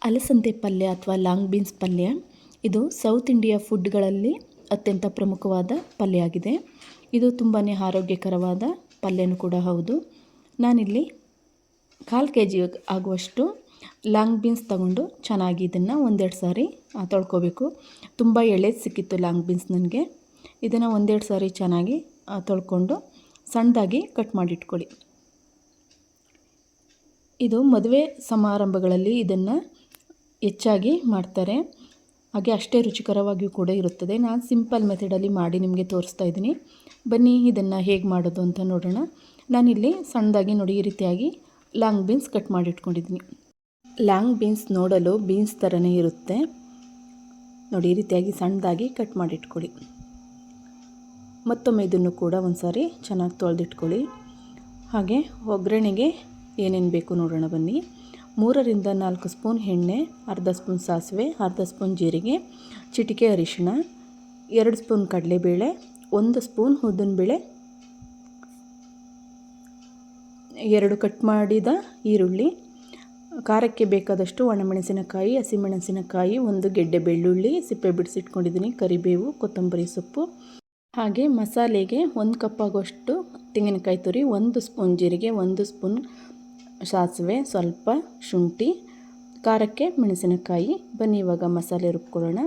ಅಲಸಂದೆ ಪಲ್ಯ ಅಥವಾ ಲಾಂಗ್ ಬೀನ್ಸ್ ಪಲ್ಯ ಇದು ಸೌತ್ ಇಂಡಿಯಾ ಫುಡ್ಗಳಲ್ಲಿ ಅತ್ಯಂತ ಪ್ರಮುಖವಾದ ಪಲ್ಯ ಆಗಿದೆ. ಇದು ತುಂಬಾ ಆರೋಗ್ಯಕರವಾದ ಪಲ್ಯನೂ ಕೂಡ ಹೌದು. ನಾನಿಲ್ಲಿ 1/4 kg ಆಗುವಷ್ಟು ಲಾಂಗ್ ಬೀನ್ಸ್ ತಗೊಂಡು ಚೆನ್ನಾಗಿ ಇದನ್ನು ಒಂದೆರಡು ಸಾರಿ ತೊಳ್ಕೊಬೇಕು. ತುಂಬ ಎಳೆದು ಸಿಕ್ಕಿತ್ತು ಲಾಂಗ್ ಬೀನ್ಸ್ ನನಗೆ. ಇದನ್ನು ಒಂದೆರಡು ಸಾರಿ ಚೆನ್ನಾಗಿ ತೊಳ್ಕೊಂಡು ಸಣ್ಣದಾಗಿ ಕಟ್ ಮಾಡಿಟ್ಕೊಳ್ಳಿ. ಇದು ಮದುವೆ ಸಮಾರಂಭಗಳಲ್ಲಿ ಇದನ್ನು ಹೆಚ್ಚಾಗಿ ಮಾಡ್ತಾರೆ, ಹಾಗೆ ಅಷ್ಟೇ ರುಚಿಕರವಾಗಿಯೂ ಕೂಡ ಇರುತ್ತದೆ. ನಾನು ಸಿಂಪಲ್ ಮೆಥಡಲ್ಲಿ ಮಾಡಿ ನಿಮಗೆ ತೋರಿಸ್ತಾ ಇದ್ದೀನಿ. ಬನ್ನಿ ಇದನ್ನು ಹೇಗೆ ಮಾಡೋದು ಅಂತ ನೋಡೋಣ. ನಾನಿಲ್ಲಿ ಸಣ್ಣದಾಗಿ ನೋಡಿ ಈ ರೀತಿಯಾಗಿ ಲಾಂಗ್ ಬೀನ್ಸ್ ಕಟ್ ಮಾಡಿಟ್ಕೊಂಡಿದ್ದೀನಿ. ಲಾಂಗ್ ಬೀನ್ಸ್ ನೋಡಲು ಬೀನ್ಸ್ ಥರನೇ ಇರುತ್ತೆ ನೋಡಿ. ಈ ರೀತಿಯಾಗಿ ಸಣ್ಣದಾಗಿ ಕಟ್ ಮಾಡಿಟ್ಕೊಳ್ಳಿ. ಮತ್ತೊಮ್ಮೆ ಇದನ್ನು ಕೂಡ ಒಂದು ಸಾರಿ ಚೆನ್ನಾಗಿ ತೊಳೆದಿಟ್ಕೊಳ್ಳಿ. ಹಾಗೆ ಒಗ್ಗರಣೆಗೆ ಏನೇನು ಬೇಕು ನೋಡೋಣ ಬನ್ನಿ. 3 ರಿಂದ 4 ಸ್ಪೂನ್ ಎಣ್ಣೆ, ಅರ್ಧ ಸ್ಪೂನ್ ಸಾಸಿವೆ, ಅರ್ಧ ಸ್ಪೂನ್ ಜೀರಿಗೆ, ಚಿಟಿಕೆ ಅರಿಶಿಣ, 2 ಸ್ಪೂನ್ ಕಡಲೆಬೇಳೆ, 1 ಸ್ಪೂನ್ ಉದ್ದಿನಬೇಳೆ, 2 ಕಟ್ ಮಾಡಿದ ಈರುಳ್ಳಿ, ಖಾರಕ್ಕೆ ಬೇಕಾದಷ್ಟು ಒಣಮೆಣಸಿನಕಾಯಿ, ಹಸಿಮೆಣಸಿನಕಾಯಿ, 1 ಗೆಡ್ಡೆ ಬೆಳ್ಳುಳ್ಳಿ ಸಿಪ್ಪೆ ಬಿಡಿಸಿಟ್ಕೊಂಡಿದ್ದೀನಿ, ಕರಿಬೇವು, ಕೊತ್ತಂಬರಿ ಸೊಪ್ಪು, ಹಾಗೆ ಮಸಾಲೆಗೆ 1 ಕಪ್ ಆಗುವಷ್ಟು ತೆಂಗಿನಕಾಯಿ ತುರಿ, 1 ಸ್ಪೂನ್ ಜೀರಿಗೆ, 1 ಸ್ಪೂನ್ ಸಾಸಿವೆ, ಸ್ವಲ್ಪ ಶುಂಠಿ, ಖಾರಕ್ಕೆ ಮೆಣಸಿನಕಾಯಿ. ಬನ್ನಿ ಇವಾಗ ಮಸಾಲೆ ರುಬ್ಕೊಳ್ಳೋಣ.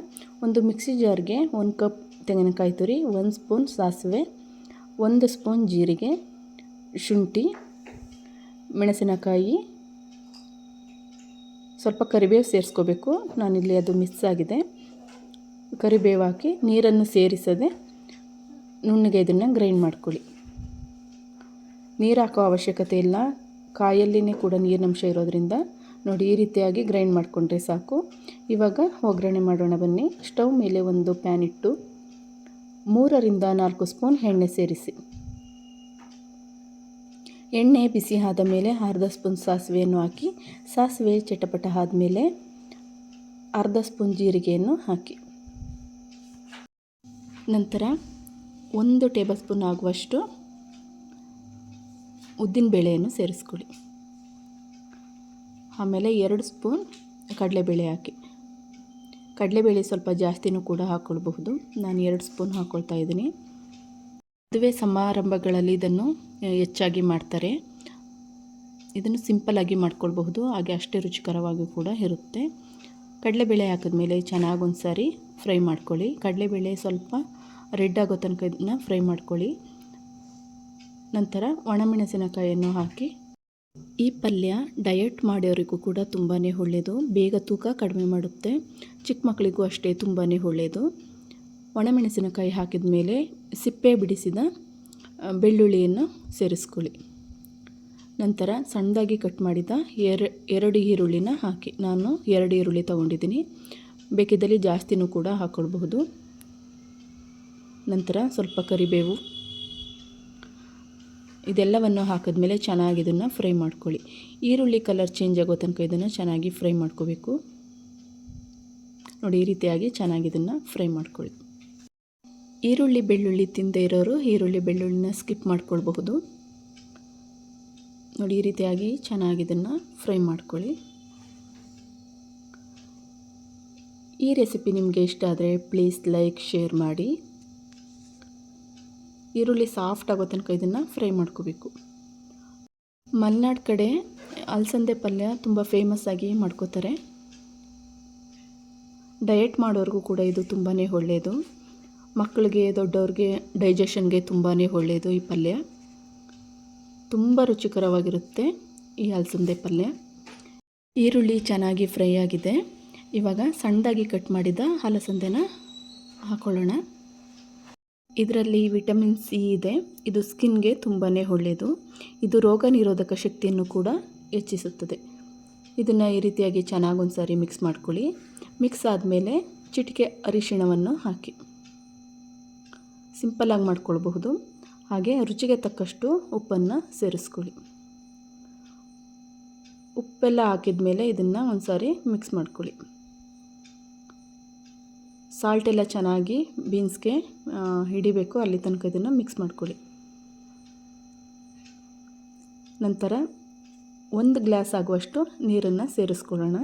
ಒಂದು ಮಿಕ್ಸಿ ಜಾರ್ಗೆ 1 ಕಪ್ ತೆಂಗಿನಕಾಯಿ ತುರಿ, 1 ಸ್ಪೂನ್ ಸಾಸಿವೆ, 1 ಸ್ಪೂನ್ ಜೀರಿಗೆ, ಶುಂಠಿ, ಮೆಣಸಿನಕಾಯಿ, ಸ್ವಲ್ಪ ಕರಿಬೇವು ಸೇರಿಸ್ಕೋಬೇಕು. ನಾನಿಲ್ಲಿ ಅದು ಮಿಕ್ಸ್ ಆಗಿದೆ. ಕರಿಬೇವು ಹಾಕಿ ನೀರನ್ನು ಸೇರಿಸದೆ ನುಣ್ಣಗೆ ಇದನ್ನು ಗ್ರೈಂಡ್ ಮಾಡ್ಕೊಳ್ಳಿ. ನೀರು ಹಾಕೋ ಅವಶ್ಯಕತೆ ಇಲ್ಲ, ಕಾಯಲ್ಲಿನೇ ಕೂಡ ನೀರಿನಂಶ ಇರೋದ್ರಿಂದ ನೋಡಿ ಈ ರೀತಿಯಾಗಿ ಗ್ರೈಂಡ್ ಮಾಡಿಕೊಂಡ್ರೆ ಸಾಕು. ಇವಾಗ ಒಗ್ಗರಣೆ ಮಾಡೋಣ ಬನ್ನಿ. ಸ್ಟವ್ ಮೇಲೆ ಒಂದು ಪ್ಯಾನ್ ಇಟ್ಟು 3 ರಿಂದ 4 ಸ್ಪೂನ್ ಎಣ್ಣೆ ಸೇರಿಸಿ. ಎಣ್ಣೆ ಬಿಸಿ ಆದ ಮೇಲೆ ಅರ್ಧ ಸ್ಪೂನ್ ಸಾಸಿವೆಯನ್ನು ಹಾಕಿ, ಸಾಸಿವೆ ಚಟಪಟ ಆದಮೇಲೆ ಅರ್ಧ ಸ್ಪೂನ್ ಜೀರಿಗೆಯನ್ನು ಹಾಕಿ, ನಂತರ 1 ಟೇಬಲ್ ಸ್ಪೂನ್ ಆಗುವಷ್ಟು ಉದ್ದಿನಬೇಳೆಯನ್ನು ಸೇರಿಸ್ಕೊಳ್ಳಿ. ಆಮೇಲೆ 2 ಸ್ಪೂನ್ ಕಡಲೆಬೇಳೆ ಹಾಕಿ. ಕಡಲೆಬೇಳೆ ಸ್ವಲ್ಪ ಜಾಸ್ತಿನೂ ಕೂಡ ಹಾಕ್ಕೊಳ್ಬಹುದು. ನಾನು 2 ಸ್ಪೂನ್ ಹಾಕ್ಕೊಳ್ತಾ ಇದ್ದೀನಿ. ಮದುವೆ ಸಮಾರಂಭಗಳಲ್ಲಿ ಇದನ್ನು ಹೆಚ್ಚಾಗಿ ಮಾಡ್ತಾರೆ. ಇದನ್ನು ಸಿಂಪಲ್ಲಾಗಿ ಮಾಡ್ಕೊಳ್ಬಹುದು, ಹಾಗೆ ಅಷ್ಟೇ ರುಚಿಕರವಾಗಿ ಕೂಡ ಇರುತ್ತೆ. ಕಡಲೆಬೇಳೆ ಹಾಕಿದ್ಮೇಲೆ ಚೆನ್ನಾಗಿ ಒಂದು ಸಾರಿ ಫ್ರೈ ಮಾಡ್ಕೊಳ್ಳಿ. ಕಡಲೆಬೇಳೆ ಸ್ವಲ್ಪ ರೆಡ್ ಆಗೋ ತನಕ ಇದನ್ನು ಫ್ರೈ ಮಾಡ್ಕೊಳ್ಳಿ. ನಂತರ ಒಣಮೆಣಸಿನಕಾಯಿಯನ್ನು ಹಾಕಿ. ಈ ಪಲ್ಯ ಡಯಟ್ ಮಾಡೋರಿಗೂ ಕೂಡ ತುಂಬಾ ಒಳ್ಳೆಯದು, ಬೇಗ ತೂಕ ಕಡಿಮೆ ಮಾಡುತ್ತೆ. ಚಿಕ್ಕ ಮಕ್ಕಳಿಗೂ ಅಷ್ಟೇ ತುಂಬಾ ಒಳ್ಳೆಯದು. ಒಣಮೆಣಸಿನಕಾಯಿ ಹಾಕಿದ ಮೇಲೆ ಸಿಪ್ಪೆ ಬಿಡಿಸಿದ ಬೆಳ್ಳುಳ್ಳಿಯನ್ನು ಸೇರಿಸ್ಕೊಳ್ಳಿ. ನಂತರ ಸಣ್ಣದಾಗಿ ಕಟ್ ಮಾಡಿದ 2 ಈರುಳ್ಳಿನ ಹಾಕಿ. ನಾನು 2 ಈರುಳ್ಳಿ ತೊಗೊಂಡಿದ್ದೀನಿ, ಬೇಕಿದ್ದಲ್ಲಿ ಜಾಸ್ತಿನೂ ಕೂಡ ಹಾಕ್ಕೊಳ್ಬಹುದು. ನಂತರ ಸ್ವಲ್ಪ ಕರಿಬೇವು, ಇದೆಲ್ಲವನ್ನು ಹಾಕಿದ್ಮೇಲೆ ಚೆನ್ನಾಗಿ ಇದನ್ನು ಫ್ರೈ ಮಾಡ್ಕೊಳ್ಳಿ. ಈರುಳ್ಳಿ ಕಲರ್ ಚೇಂಜ್ ಆಗೋ ತನಕ ಇದನ್ನು ಚೆನ್ನಾಗಿ ಫ್ರೈ ಮಾಡ್ಕೋಬೇಕು ನೋಡಿ. ಈ ರೀತಿಯಾಗಿ ಚೆನ್ನಾಗಿ ಇದನ್ನು ಫ್ರೈ ಮಾಡ್ಕೊಳ್ಳಿ. ಈರುಳ್ಳಿ ಬೆಳ್ಳುಳ್ಳಿ ತಿಂದೇ ಇರೋರು ಈರುಳ್ಳಿ ಬೆಳ್ಳುಳ್ಳಿನ ಸ್ಕಿಪ್ ಮಾಡ್ಕೊಳ್ಬಹುದು ನೋಡಿ. ಈ ರೀತಿಯಾಗಿ ಚೆನ್ನಾಗಿ ಇದನ್ನು ಫ್ರೈ ಮಾಡ್ಕೊಳ್ಳಿ. ಈ ರೆಸಿಪಿ ನಿಮಗೆ ಇಷ್ಟ ಆದರೆ ಪ್ಲೀಸ್ ಲೈಕ್, ಶೇರ್ ಮಾಡಿ. ಈರುಳ್ಳಿ ಸಾಫ್ಟ್ ಆಗೋ ತನಕ ಇದನ್ನು ಫ್ರೈ ಮಾಡ್ಕೋಬೇಕು. ಮಲೆನಾಡು ಕಡೆ ಅಲಸಂದೆ ಪಲ್ಯ ತುಂಬ ಫೇಮಸ್ ಆಗಿ ಮಾಡ್ಕೋತಾರೆ. ಡಯಟ್ ಮಾಡೋರಿಗೂ ಕೂಡ ಇದು ತುಂಬಾ ಒಳ್ಳೆಯದು. ಮಕ್ಕಳಿಗೆ, ದೊಡ್ಡವ್ರಿಗೆ ಡೈಜೆಷನ್ಗೆ ತುಂಬಾ ಒಳ್ಳೆಯದು. ಈ ಪಲ್ಯ ತುಂಬ ರುಚಿಕರವಾಗಿರುತ್ತೆ. ಈ ಅಲಸಂದೆ ಪಲ್ಯ. ಈರುಳ್ಳಿ ಚೆನ್ನಾಗಿ ಫ್ರೈ ಆಗಿದೆ. ಇವಾಗ ಸಣ್ಣದಾಗಿ ಕಟ್ ಮಾಡಿದ ಅಲಸಂದೆನ ಹಾಕ್ಕೊಳ್ಳೋಣ. ಇದರಲ್ಲಿ ವಿಟಮಿನ್ ಸಿ ಇದೆ. ಇದು ಸ್ಕಿನ್ಗೆ ತುಂಬಾ ಒಳ್ಳೆಯದು. ಇದು ರೋಗ ನಿರೋಧಕ ಶಕ್ತಿಯನ್ನು ಕೂಡ ಹೆಚ್ಚಿಸುತ್ತದೆ. ಇದನ್ನು ಈ ರೀತಿಯಾಗಿ ಚೆನ್ನಾಗಿ ಒಂದು ಸಾರಿ ಮಿಕ್ಸ್ ಮಾಡ್ಕೊಳ್ಳಿ. ಮಿಕ್ಸ್ ಆದಮೇಲೆ ಚಿಟಿಕೆ ಅರಿಶಿಣವನ್ನು ಹಾಕಿ. ಸಿಂಪಲ್ಲಾಗಿ ಮಾಡ್ಕೊಳ್ಬಹುದು. ಹಾಗೆ ರುಚಿಗೆ ತಕ್ಕಷ್ಟು ಉಪ್ಪನ್ನು ಸೇರಿಸ್ಕೊಳ್ಳಿ. ಉಪ್ಪೆಲ್ಲ ಹಾಕಿದ ಮೇಲೆ ಇದನ್ನು ಒಂದು ಸಾರಿ ಮಿಕ್ಸ್ ಮಾಡ್ಕೊಳ್ಳಿ. ಸಾಲ್ಟ್ ಎಲ್ಲ ಚೆನ್ನಾಗಿ ಬೀನ್ಸ್ಗೆ ಹಿಡಿಬೇಕು, ಅಲ್ಲಿ ತನಕ ಇದನ್ನು ಮಿಕ್ಸ್ ಮಾಡ್ಕೊಳ್ಳಿ. ನಂತರ 1 ಗ್ಲಾಸ್ ಆಗುವಷ್ಟು ನೀರನ್ನು ಸೇರಿಸ್ಕೊಳ್ಳೋಣ.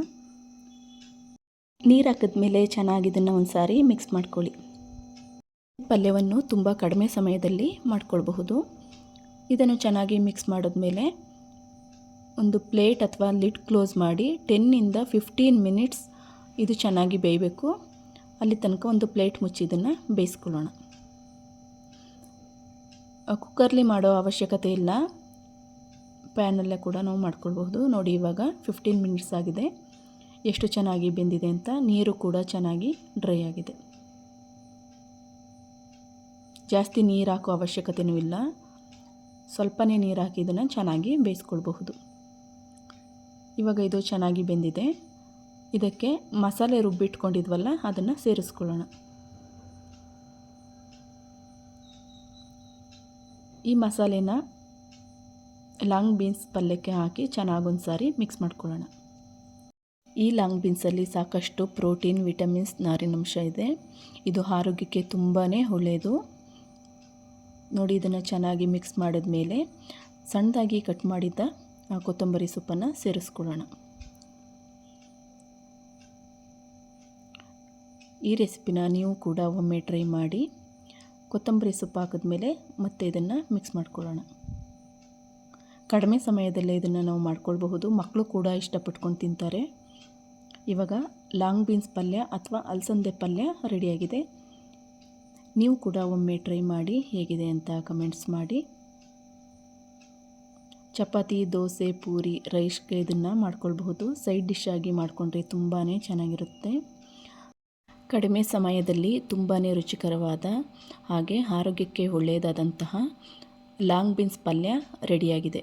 ನೀರು ಹಾಕಿದ್ಮೇಲೆ ಚೆನ್ನಾಗಿ ಇದನ್ನು ಒಂದು ಸಾರಿ ಮಿಕ್ಸ್ ಮಾಡ್ಕೊಳ್ಳಿ. ಪಲ್ಯವನ್ನು ತುಂಬ ಕಡಿಮೆ ಸಮಯದಲ್ಲಿ ಮಾಡ್ಕೊಳ್ಬಹುದು. ಇದನ್ನು ಚೆನ್ನಾಗಿ ಮಿಕ್ಸ್ ಮಾಡಿದ್ಮೇಲೆ ಒಂದು ಪ್ಲೇಟ್ ಅಥವಾ ಲಿಡ್ ಕ್ಲೋಸ್ ಮಾಡಿ 10 to 15 ಮಿನಿಟ್ಸ್ ಇದು ಚೆನ್ನಾಗಿ ಬೇಯಬೇಕು. ಅಲ್ಲಿ ತನಕ ಒಂದು ಪ್ಲೇಟ್ ಮುಚ್ಚಿ ಇದನ್ನು ಬೇಯಿಸ್ಕೊಳ್ಳೋಣ. ಕುಕ್ಕರ್ಲಿ ಮಾಡೋ ಅವಶ್ಯಕತೆ ಇಲ್ಲ, ಪ್ಯಾನಲ್ಲೇ ಕೂಡ ನಾವು ಮಾಡ್ಕೊಳ್ಬಹುದು. ನೋಡಿ ಇವಾಗ 15 ಮಿನಿಟ್ಸ್ ಆಗಿದೆ, ಎಷ್ಟು ಚೆನ್ನಾಗಿ ಬೆಂದಿದೆ ಅಂತ. ನೀರು ಕೂಡ ಚೆನ್ನಾಗಿ ಡ್ರೈ ಆಗಿದೆ. ಜಾಸ್ತಿ ನೀರು ಹಾಕೋ ಅವಶ್ಯಕತೆಯೂ ಇಲ್ಲ, ಸ್ವಲ್ಪನೇ ನೀರು ಹಾಕಿ ಇದನ್ನು ಚೆನ್ನಾಗಿ ಬೇಯಿಸ್ಕೊಳ್ಬಹುದು. ಇವಾಗ ಇದು ಚೆನ್ನಾಗಿ ಬೆಂದಿದೆ. ಇದಕ್ಕೆ ಮಸಾಲೆ ರುಬ್ಬಿಟ್ಕೊಂಡಿದ್ವಲ್ಲ ಅದನ್ನು ಸೇರಿಸ್ಕೊಳ್ಳೋಣ. ಈ ಮಸಾಲೆನ ಲಾಂಗ್ ಬೀನ್ಸ್ ಪಲ್ಯಕ್ಕೆ ಹಾಕಿ ಚೆನ್ನಾಗೊಂದು ಸಾರಿ ಮಿಕ್ಸ್ ಮಾಡ್ಕೊಳ್ಳೋಣ. ಈ ಲಾಂಗ್ ಬೀನ್ಸಲ್ಲಿ ಸಾಕಷ್ಟು ಪ್ರೋಟೀನ್, ವಿಟಮಿನ್ಸ್, ನಾರಿನಂಶ ಇದೆ. ಇದು ಆರೋಗ್ಯಕ್ಕೆ ತುಂಬಾ ಒಳ್ಳೆಯದು. ನೋಡಿ ಇದನ್ನು ಚೆನ್ನಾಗಿ ಮಿಕ್ಸ್ ಮಾಡಿದ ಮೇಲೆ ಸಣ್ಣದಾಗಿ ಕಟ್ ಮಾಡಿದ ಕೊತ್ತಂಬರಿ ಸೊಪ್ಪನ್ನು ಸೇರಿಸ್ಕೊಳ್ಳೋಣ. ಈ ರೆಸಿಪಿನ ನೀವು ಕೂಡ ಒಮ್ಮೆ ಟ್ರೈ ಮಾಡಿ. ಕೊತ್ತಂಬರಿ ಸೊಪ್ಪು ಹಾಕಿದ್ಮೇಲೆ ಮತ್ತೆ ಇದನ್ನು ಮಿಕ್ಸ್ ಮಾಡ್ಕೊಳ್ಳೋಣ. ಕಡಿಮೆ ಸಮಯದಲ್ಲೇ ಇದನ್ನು ನಾವು ಮಾಡ್ಕೊಳ್ಬಹುದು. ಮಕ್ಕಳು ಕೂಡ ಇಷ್ಟಪಟ್ಕೊಂಡು ತಿಂತಾರೆ. ಇವಾಗ ಲಾಂಗ್ ಬೀನ್ಸ್ ಪಲ್ಯ ಅಥವಾ ಅಲಸಂದೆ ಪಲ್ಯ ರೆಡಿಯಾಗಿದೆ. ನೀವು ಕೂಡ ಒಮ್ಮೆ ಟ್ರೈ ಮಾಡಿ ಹೇಗಿದೆ ಅಂತ ಕಮೆಂಟ್ಸ್ ಮಾಡಿ. ಚಪಾತಿ, ದೋಸೆ, ಪೂರಿ, ರೈಸ್ಗೆ ಇದನ್ನು ಮಾಡ್ಕೊಳ್ಬಹುದು. ಸೈಡ್ ಡಿಶ್ ಆಗಿ ಮಾಡಿಕೊಂಡ್ರೆ ತುಂಬಾ ಚೆನ್ನಾಗಿರುತ್ತೆ. ಕಡಿಮೆ ಸಮಯದಲ್ಲಿ ತುಂಬಾ ರುಚಿಕರವಾದ ಹಾಗೆ ಆರೋಗ್ಯಕ್ಕೆ ಒಳ್ಳೆಯದಾದಂತಹ ಲಾಂಗ್ ಬೀನ್ಸ್ ಪಲ್ಯ ರೆಡಿಯಾಗಿದೆ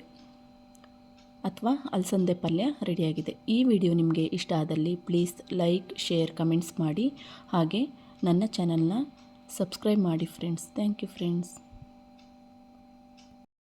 ಅಥವಾ ಅಲಸಂದೆ ಪಲ್ಯ ರೆಡಿಯಾಗಿದೆ. ಈ ವಿಡಿಯೋ ನಿಮಗೆ ಇಷ್ಟ ಆದಲ್ಲಿ ಪ್ಲೀಸ್ ಲೈಕ್, ಶೇರ್, ಕಮೆಂಟ್ಸ್ ಮಾಡಿ. ಹಾಗೆ ನನ್ನ ಚಾನಲ್ನ ಸಬ್ಸ್ಕ್ರೈಬ್ ಮಾಡಿ ಫ್ರೆಂಡ್ಸ್. Thank you friends.